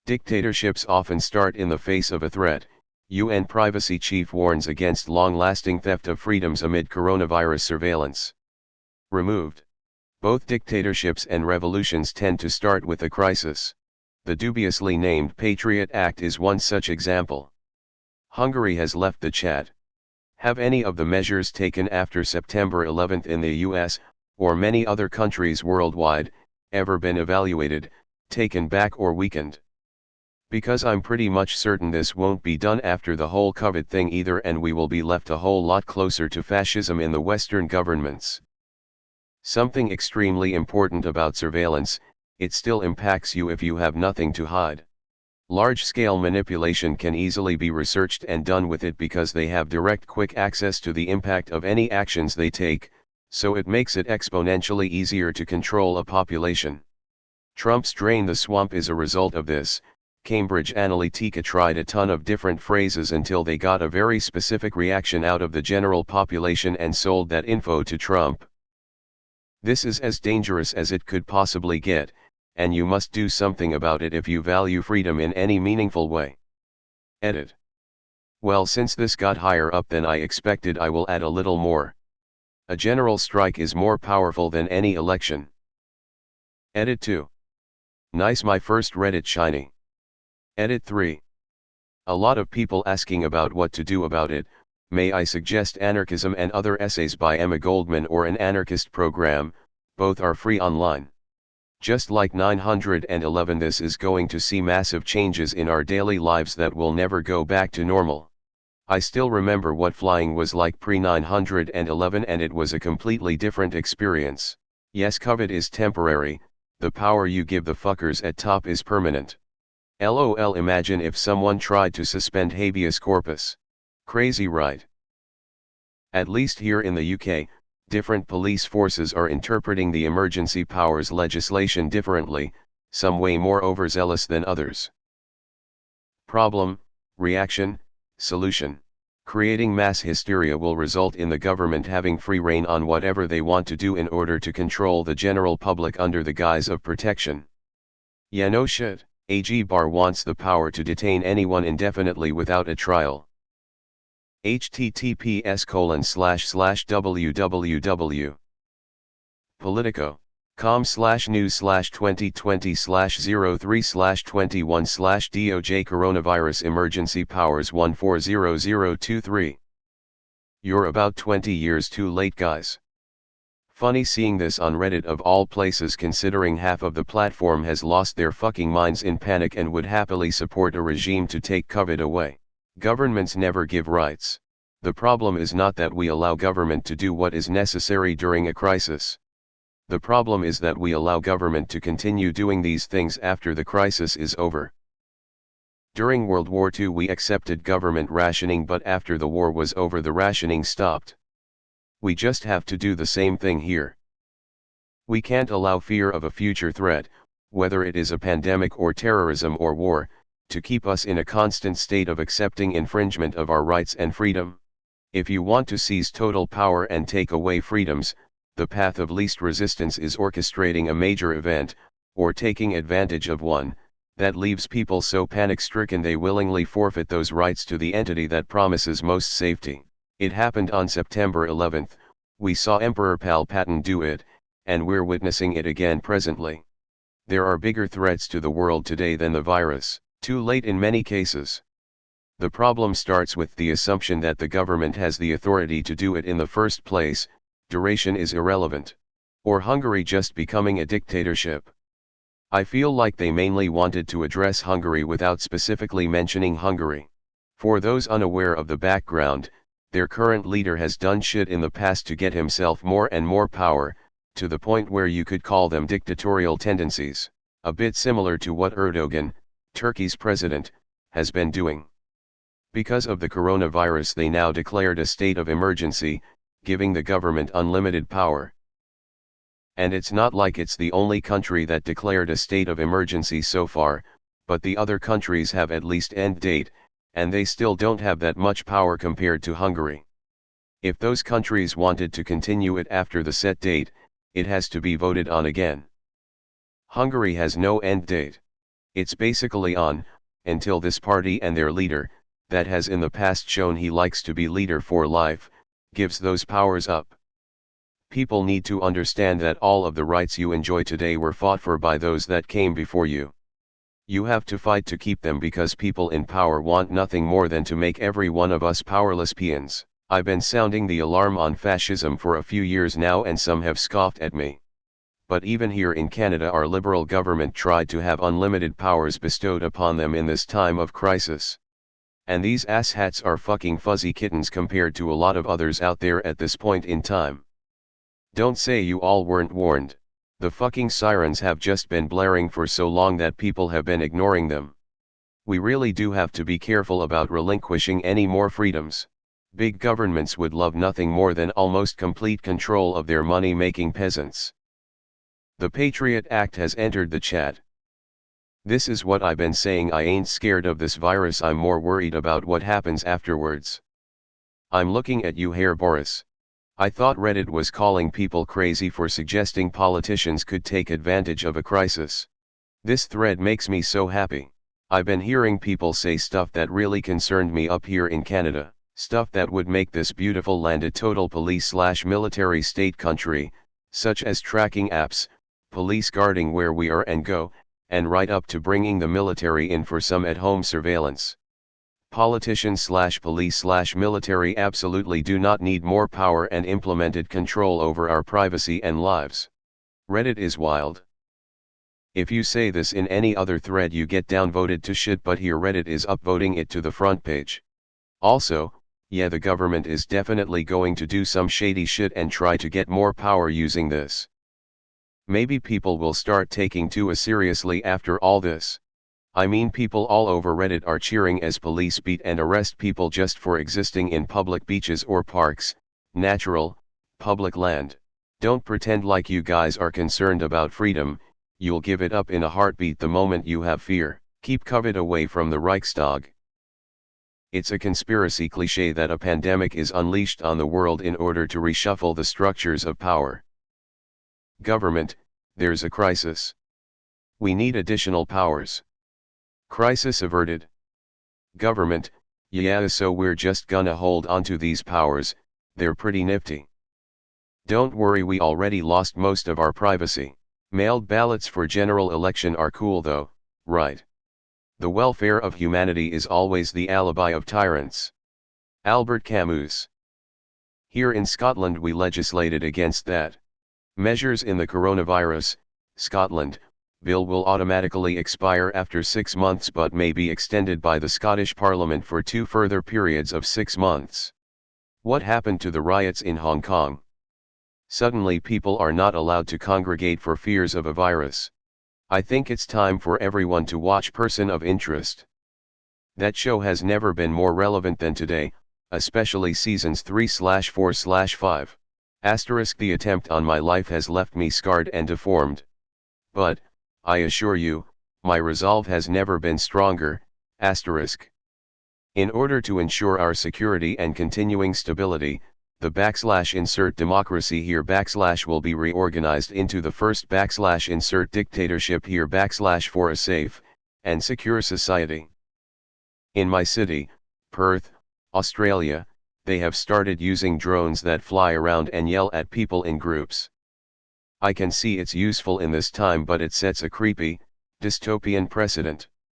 Dictatorships often start in the face of a threat. UN privacy chief warns against long-lasting theft of freedoms amid coronavirus surveillance. Removed. Both dictatorships and revolutions tend to start with a crisis. The dubiously named Patriot Act is one such example. Hungary has left the chat. Have any of the measures taken after September 11 in the US, or many other countries worldwide, ever been evaluated, taken back or weakened? Because I'm pretty much certain this won't be done after the whole COVID thing either, and we will be left a whole lot closer to fascism in the Western governments. Something extremely important about surveillance: it still impacts you if you have nothing to hide. Large-scale manipulation can easily be researched and done with it because they have direct quick access to the impact of any actions they take, so it makes it exponentially easier to control a population. Trump's "drain the swamp" is a result of this. Cambridge Analytica tried a ton of different phrases until they got a very specific reaction out of the general population and sold that info to Trump. This is as dangerous as it could possibly get, and you must do something about it if you value freedom in any meaningful way. Edit. Well, since this got higher up than I expected, I will add a little more. A general strike is more powerful than any election. Edit 2. Nice, my first Reddit shiny. Edit 3. A lot of people asking about what to do about it. May I suggest Anarchism and Other Essays by Emma Goldman or an anarchist program? Both are free online. Just like 911, this is going to see massive changes in our daily lives that will never go back to normal. I still remember what flying was like pre-911, and it was a completely different experience. Yes, COVID is temporary, the power you give the fuckers at top is permanent. LOL, imagine if someone tried to suspend habeas corpus. Crazy, right? At least here in the UK, different police forces are interpreting the emergency powers legislation differently, some way more overzealous than others. Problem, reaction, solution. Creating mass hysteria will result in the government having free rein on whatever they want to do in order to control the general public under the guise of protection. Yeah, no shit. AG Bar wants the power to detain anyone indefinitely without a trial. https://www. Politico.com/news/2020/03/21/DOJ Coronavirus Emergency Powers 140023. You're about 20 years too late, guys. Funny seeing this on Reddit of all places, considering half of the platform has lost their fucking minds in panic and would happily support a regime to take COVID away. Governments never give rights. The problem is not that we allow government to do what is necessary during a crisis. The problem is that we allow government to continue doing these things after the crisis is over. During World War II we accepted government rationing, but after the war was over the rationing stopped. We just have to do the same thing here. We can't allow fear of a future threat, whether it is a pandemic or terrorism or war, to keep us in a constant state of accepting infringement of our rights and freedom. If you want to seize total power and take away freedoms, the path of least resistance is orchestrating a major event, or taking advantage of one, that leaves people so panic-stricken they willingly forfeit those rights to the entity that promises most safety. It happened on September 11, we saw Emperor Palpatine do it, and we're witnessing it again presently. There are bigger threats to the world today than the virus, too late in many cases. The problem starts with the assumption that the government has the authority to do it in the first place. Duration is irrelevant. Or Hungary just becoming a dictatorship. I feel like they mainly wanted to address Hungary without specifically mentioning Hungary. For those unaware of the background, their current leader has done shit in the past to get himself more and more power, to the point where you could call them dictatorial tendencies, a bit similar to what Erdogan, Turkey's president, has been doing. Because of the coronavirus they now declared a state of emergency, giving the government unlimited power. And it's not like it's the only country that declared a state of emergency so far, but the other countries have at least end date, and they still don't have that much power compared to Hungary. If those countries wanted to continue it after the set date, it has to be voted on again. Hungary has no end date. It's basically on, until this party and their leader, that has in the past shown he likes to be leader for life, gives those powers up. People need to understand that all of the rights you enjoy today were fought for by those that came before you. You have to fight to keep them because people in power want nothing more than to make every one of us powerless peons. I've been sounding the alarm on fascism for a few years now and some have scoffed at me. But even here in Canada our Liberal government tried to have unlimited powers bestowed upon them in this time of crisis. And these asshats are fucking fuzzy kittens compared to a lot of others out there at this point in time. Don't say you all weren't warned. The fucking sirens have just been blaring for so long that people have been ignoring them. We really do have to be careful about relinquishing any more freedoms. Big governments would love nothing more than almost complete control of their money-making peasants. The Patriot Act has entered the chat. This is what I've been saying, I ain't scared of this virus, I'm more worried about what happens afterwards. I'm looking at you here, Boris. I thought Reddit was calling people crazy for suggesting politicians could take advantage of a crisis. This thread makes me so happy. I've been hearing people say stuff that really concerned me up here in Canada, stuff that would make this beautiful land a total police/military state country, such as tracking apps, police guarding where we are and go, and right up to bringing the military in for some at-home surveillance. Politicians/police/military absolutely do not need more power and implemented control over our privacy and lives. Reddit is wild. If you say this in any other thread you get downvoted to shit, but here Reddit is upvoting it to the front page. Also, yeah, the government is definitely going to do some shady shit and try to get more power using this. Maybe people will start taking too seriously after all this. I mean, people all over Reddit are cheering as police beat and arrest people just for existing in public beaches or parks, natural, public land. Don't pretend like you guys are concerned about freedom, you'll give it up in a heartbeat the moment you have fear. Keep COVID away from the Reichstag. It's a conspiracy cliché that a pandemic is unleashed on the world in order to reshuffle the structures of power. Government, there's a crisis. We need additional powers. Crisis averted. Government, yeah, so we're just gonna hold onto these powers, they're pretty nifty. Don't worry, we already lost most of our privacy. Mailed ballots for general election are cool though, right? The welfare of humanity is always the alibi of tyrants. Albert Camus. Here in Scotland we legislated against that. Measures in the coronavirus, Scotland, bill will automatically expire after 6 months but may be extended by the Scottish Parliament for 2 further periods of 6 months. What happened to the riots in Hong Kong? Suddenly people are not allowed to congregate for fears of a virus. I think it's time for everyone to watch Person of Interest. That show has never been more relevant than today, especially seasons 3/4/5. The attempt on my life has left me scarred and deformed. But, I assure you, my resolve has never been stronger. In order to ensure our security and continuing stability, the \insert democracy here \will be reorganized into the first \insert dictatorship here \for a safe and secure society. In my city, Perth, Australia, they have started using drones that fly around and yell at people in groups. I can see it's useful in this time, but it sets a creepy, dystopian precedent.